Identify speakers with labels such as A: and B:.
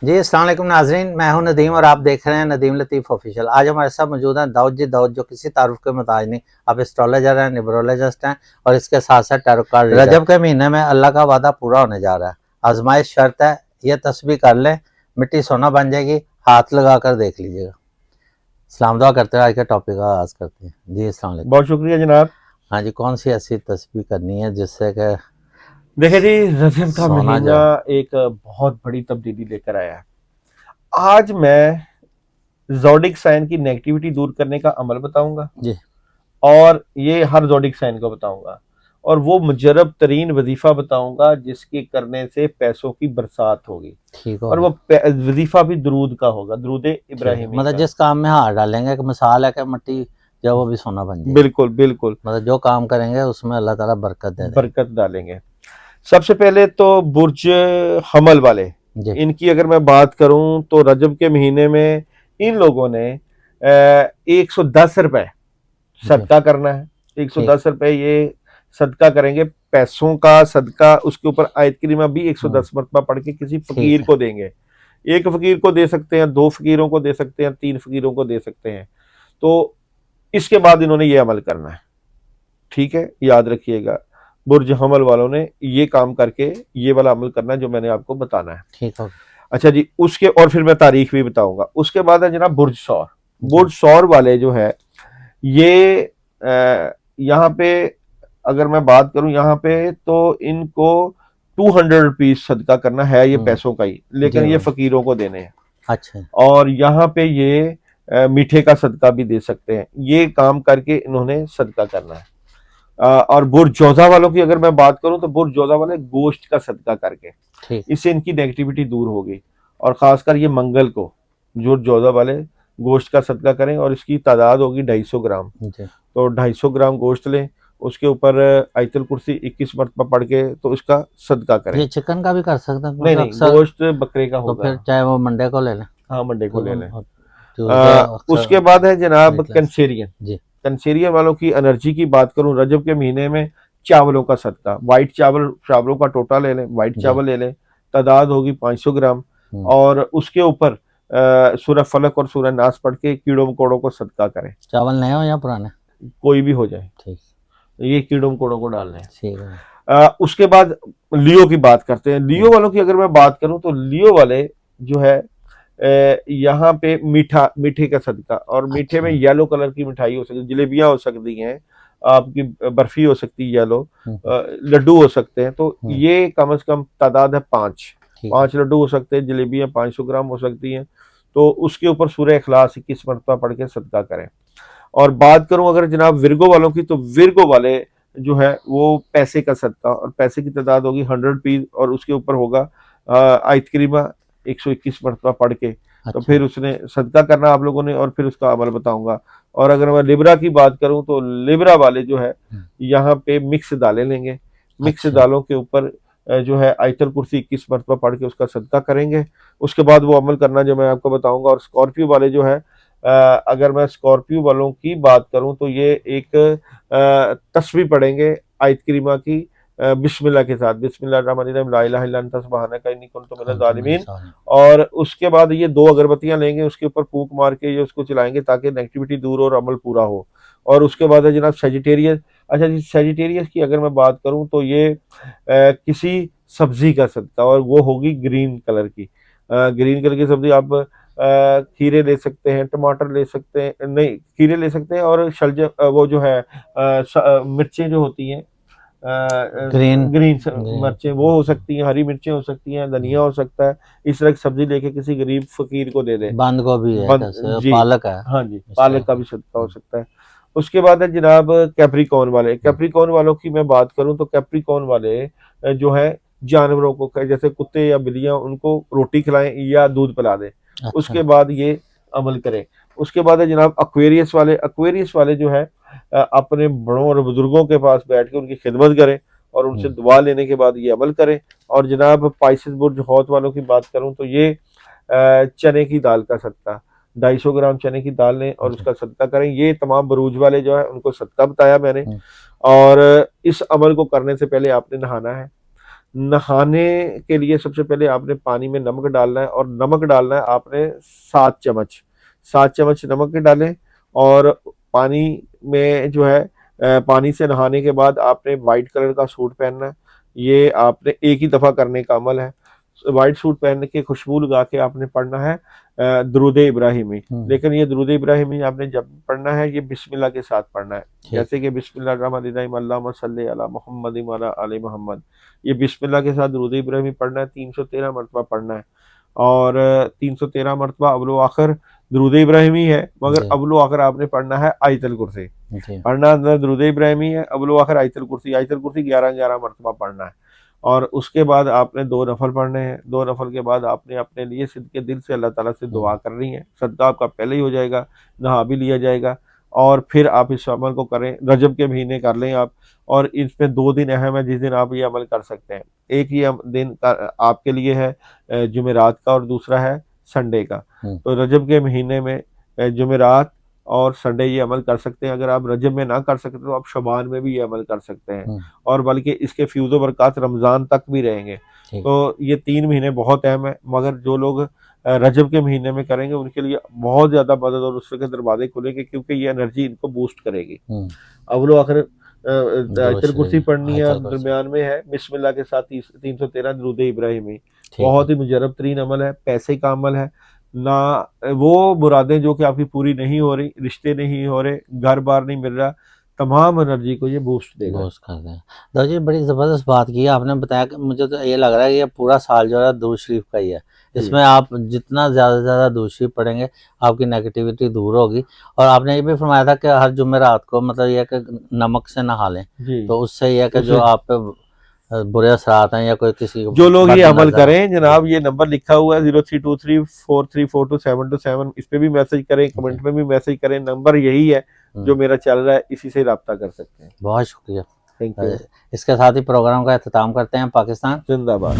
A: जी अस्सलाम वालेकुम नाजरीन, मैं हूं नदीम और आप देख रहे हैं नदीम लतीफ़ ऑफिशियल। आज हमारे साथ मौजूद हैं दाऊद जी दाऊद, जो किसी तारुफ के मोहताज नहीं। आप एस्ट्रोलॉजर हैं, न्यूमरोलॉजिस्ट हैं और इसके साथ साथ टैरो कार्ड रीडर। रजब के महीने में अल्लाह का वादा पूरा होने जा रहा है। आजमाइश शर्त है, ये तस्बीह कर लें, मिट्टी सोना बन जाएगी, हाथ लगा कर देख लीजिएगा। सलाम दुआ करते हुए आज के टॉपिक का आगाज करते हैं। जी अस्सलाम वालेकुम।
B: बहुत शुक्रिया जनाब।
A: हाँ जी, कौन सी ऐसी तस्बीह करनी है जिससे कि
B: देखिए जी, रजब का
A: सोना
B: महीना
A: जो
B: एक बहुत बड़ी तब्दीली लेकर आया है। आज मैं ज़ोडिक साइन की नेगेटिविटी दूर करने का अमल बताऊंगा
A: जी
B: और ये हर ज़ोडिक साइन को बताऊंगा और वो मुजरब तरीन वजीफा बताऊंगा जिसके करने से पैसों की बरसात होगी।
A: ठीक
B: और
A: होगा।
B: वो वजीफा भी दरूद का होगा, दरूद इब्राहिमी
A: मतलब
B: का।
A: जिस काम में हाथ डालेंगे, एक मिसाल है कि मिट्टी जो वो भी सोना बन जाएगी।
B: बिल्कुल बिल्कुल
A: मतलब जो काम करेंगे उसमें अल्लाह ताला बरकत दे देगा।
B: बरकत डालेंगे। सबसे पहले तो बुर्ज हमल वाले,
A: जी
B: इनकी अगर मैं बात करूं तो रजब के महीने में इन लोगों ने 110 रुपए
A: जी
B: सदका करना है।
A: ठीक
B: 110 रुपए ये सदका करेंगे, पैसों का सदका। उसके ऊपर आयत करीमा भी 110 मरतबा पढ़ के किसी
A: ठीक
B: फकीर
A: है।
B: को देंगे। एक फकीर को दे सकते हैं, 2 फकीरों को दे सकते हैं, 3 फकीरों को दे सकते हैं। तो इसके बाद इन्होंने ये अमल करना है। ठीक है, याद रखिएगा, बुर्ज हमल वालों ने ये काम करके ये वाला अमल करना है जो मैंने आपको बताना है।
A: ठीक हो
B: अच्छा जी, उसके और फिर मैं तारीख भी बताऊंगा। उसके बाद है जनाब बुर्ज सौर।
A: जी
B: बुर्ज सौर वाले जो है ये यहाँ पे अगर मैं बात करूं यहाँ पे तो इनको 200 रुपीज सदका करना है, ये पैसों का ही,
A: जी
B: लेकिन ये
A: भाई।
B: फकीरों को देने हैं।
A: अच्छा
B: और यहाँ पे ये मीठे का सदका भी दे सकते हैं। ये काम करके इन्होंने सदका करना है। और बुर्ज जोधा वालों की अगर मैं बात करूं तो बुर्ज जोधा वाले गोश्त का सदका करके,
A: ठीक।
B: इससे इनकी नेगेटिविटी दूर होगी। और खासकर ये मंगल को जो जोधा वाले गोश्त का सदका करें और इसकी तादाद होगी 250 ग्राम।
A: जी
B: तो 250 ग्राम गोश्त लें, उसके ऊपर आयतुल कुर्सी 21 मरतबा पढ़ के तो इसका सदका करें।
A: ये चिकन का भी कर सकते हैं
B: नहीं
A: क्योंकि
B: नहीं,
A: अक्सर।
B: गोश्त बकरे का
A: तो
B: होगा।
A: फिर चाहे वो मंडे को ले लें,
B: हाँ, मंडे को ले लें।
A: ट्यूसडे
B: उसके
A: अक्सर
B: बाद है जनाब
A: वीकलेस।
B: कंसेरियन।
A: जी
B: कंसेरियन वालों की एनर्जी की बात करूं, रजब के महीने में चावलों का सदका, व्हाइट चावल, चावलों का टोटा ले लें, व्हाइट
A: जी
B: चावल ले लें, तादाद होगी 500 ग्राम। और उसके ऊपर सूरह फलक और सूरह नास पढ़ के कीड़ों मकोड़ों को सदका करें।
A: चावल नए हो या पुराने?
B: कोई भी हो जाए,
A: ठीक
B: ये कीड़ों मकोड़ों को डालने हैं।
A: ठीक है।
B: उसके बाद लियो की बात करते हैं। लियो वालों की अगर मैं बात करूं तो लियो वाले जो है यहाँ पे मीठे का सदका, और मीठे में
A: अच्छा
B: येलो कलर की मिठाई हो सकती है, जलेबियां हो सकती हैं, आपकी बर्फी हो सकती है येलो, लड्डू हो सकते हैं। तो ये कम से कम तादाद है 5
A: ठीक
B: 5 लड्डू हो सकते हैं, जलेबियां 500 ग्राम हो सकती हैं। तो उसके ऊपर सूरह इखलास 21 मरतबा पढ़ के सदका करें। और बात करूं अगर जनाब विरगो वालों की, तो विरगो वाले जो है वो पैसे का सदका, और पैसे की तादाद होगी 100 रुपीज, और उसके ऊपर होगा आयत करीमा 121 मरतबा पढ़ के। तो
A: अच्छा
B: फिर उसने सदका करना आप लोगों ने, और फिर उसका अमल बताऊंगा। और अगर मैं लिब्रा की बात करूं तो लिब्रा वाले जो है यहाँ पे मिक्स दालें लेंगे। मिक्स
A: अच्छा
B: दालों के ऊपर जो है आयतुल कुर्सी 21 मरतबा पढ़ के उसका सदका करेंगे। उसके बाद वो अमल करना जो मैं आपको बताऊंगा। और स्कॉर्पियो वाले जो है, अगर मैं स्कॉर्पियो वालों की बात करूं तो ये एक तस्बीह पढ़ेंगे आयत करीमा की बिस्मिल्लाह के साथ, बिस्मिल्लाहिर्रहमानिर्रहीम, ला इलाहा इल्ला अन्ता सुब्हानका इन्नी कुन्तु मिनज़ ज़ालिमीन। और उसके बाद ये 2 अगरबत्तियां लेंगे, उसके ऊपर फूंक मार के ये उसको चलाएंगे ताकि नेगेटिविटी दूर हो और अमल पूरा हो। और उसके बाद है जनाब सेजिटेरियस। अच्छा जी, सेजिटेरियस की अगर मैं बात करूं तो ये किसी सब्जी का सदका, और वो होगी ग्रीन कलर की। ग्रीन कलर की सब्जी आप खीरे ले सकते हैं, टमाटर ले सकते हैं, नहीं खीरे ले सकते हैं, और वो जो है मिर्चें जो होती हैं,
A: ग्रीन
B: ग्रीन मिर्चें वो हो सकती हैं, हरी मिर्चें हो सकती हैं, धनिया हो सकता है। इस तरह की सब्जी लेके किसी गरीब फकीर को दे दे।
A: बंद गोभी है,
B: जी,
A: पालक है।
B: हाँ जी, पालक का भी सदका हो सकता है। उसके बाद है जनाब कैप्रिकॉर्न वाले। कैप्रिकॉर्न वालों की मैं बात करूं तो कैप्रिकॉर्न वाले जो है जानवरों को, जैसे कुत्ते या बिल्लियां, उनको रोटी खिलाएं या दूध पिला दें।
A: अच्छा
B: उसके बाद ये अमल करें। उसके बाद है जनाब एक्वेरियस वाले। एक्वेरियस वाले जो है अपने बड़ों और बुजुर्गों के पास बैठ के उनकी खिदमत करें और उनसे दुआ लेने के बाद ये अमल करें। और जनाब पाइसेस बुर्ज हौत वालों की बात करूं तो ये चने की दाल का सदका, 250 ग्राम चने की दाल लें और उसका सदका करें। ये तमाम बरूज वाले जो है उनको सदका बताया मैंने। और इस अमल को करने से पहले आपने नहाना है। नहाने के लिए सबसे पहले आपने पानी में नमक डालना है, और नमक डालना है आपने 7 चम्मच। 7 चम्मच नमक डालें, और पानी में जो है पानी से नहाने के बाद आपने वाइट कलर का सूट पहनना है। ये आपने एक ही दफ़ा करने का अमल है। वाइट सूट पहन के खुशबू लगा के आपने पढ़ना है दुरूद इब्राहिमी। लेकिन ये दुरूद इब्राहिमी आपने जब पढ़ना है ये बिस्मिल्लाह के साथ पढ़ना है, जैसे कि बिस्मिल्लाहिर्रहमानिर्रहीम अल्लाहुम्मा सल्ली अला मुहम्मद व अला आलि मुहम्मद। ये बिस्मिल्लाह के साथ दुरूद इब्राहिमी पढ़ना है, 313 मरतबा पढ़ना है। और 313 मरतबा अव्वल आखिर दुरूद इब्राहिमी है, मगर अव्वल आखिर आपने पढ़ना है आयतुल कुर्सी पढ़ना। अंदर दुरूद इब्राहिमी है, अव्वल आखिर आयतुल कुर्सी 11-11 मरतबा पढ़ना है। और उसके बाद आपने 2 नफल पढ़ने हैं। 2 नफल के बाद आपने अपने लिए सिद्के दिल से अल्लाह ताला से दुआ करनी है। सदका आपका पहले ही हो जाएगा, नहा भी लिया जाएगा। और फिर आप इस अमल को करें, रजब के महीने कर लें आप। और इसमें 2 दिन अहम है जिस दिन आप ये अमल कर सकते हैं। एक ये दिन आपके लिए है जुमेरात का, और दूसरा है संडे का। तो रजब के महीने में जुमेरात और संडे ये अमल कर सकते हैं। अगर आप रजब में ना कर सकते तो आप शबान में भी ये अमल कर सकते हैं, और बल्कि इसके फ्यूज़ बरक़ात रमज़ान तक भी रहेंगे। तो ये 3 महीने बहुत अहम है, मगर जो लोग रजब के महीने में करेंगे उनके लिए बहुत ज़्यादा मदद और उसके दरवाजे खुलेंगे, क्योंकि ये एनर्जी इनको बूस्ट करेगी। अव्वल आखिर आयतुल कुर्सी पढ़नी है, और दरमियान में है बिस्मिल्लाह के साथ 313 दुरूद इब्राहिमी। बहुत ही मुजर्रब तरीन अमल है, पैसे का अमल है ना। वो मुरादें जो कि आपकी पूरी नहीं हो रही, रिश्ते नहीं हो रहे, घर बार नहीं मिल रहा, तमाम एनर्जी को ये बूस्ट देगा।
A: बूस्ट कर देगा। दाऊद जी बड़ी ज़बरदस्त बात की आपने बताया कि मुझे तो ये लग रहा है कि ये पूरा साल जो है दुरूद शरीफ का ही है। इसमें आप जितना ज़्यादा से ज़्यादा दुरूद शरीफ पढ़ेंगे आपकी नेगेटिविटी दूर होगी। और आपने ये भी फरमाया था कि हर जुमेरात को मतलब ये कि नमक से नहा लें, तो उससे ये कि जो आप पे बुरे असरात हैं या कोई किसी
B: जो लोग ये अमल करें, जनाब ये नंबर लिखा हुआ है 032343422727, इस पे भी मैसेज करें, कमेंट में भी मैसेज करें। नंबर यही है जो मेरा चल रहा है, इसी से रब्ता कर सकते हैं।
A: बहुत शुक्रिया,
B: थैंक यू।
A: इसके साथ ही प्रोग्राम का अख्ताम करते हैं। पाकिस्तान
B: जिंदाबाद।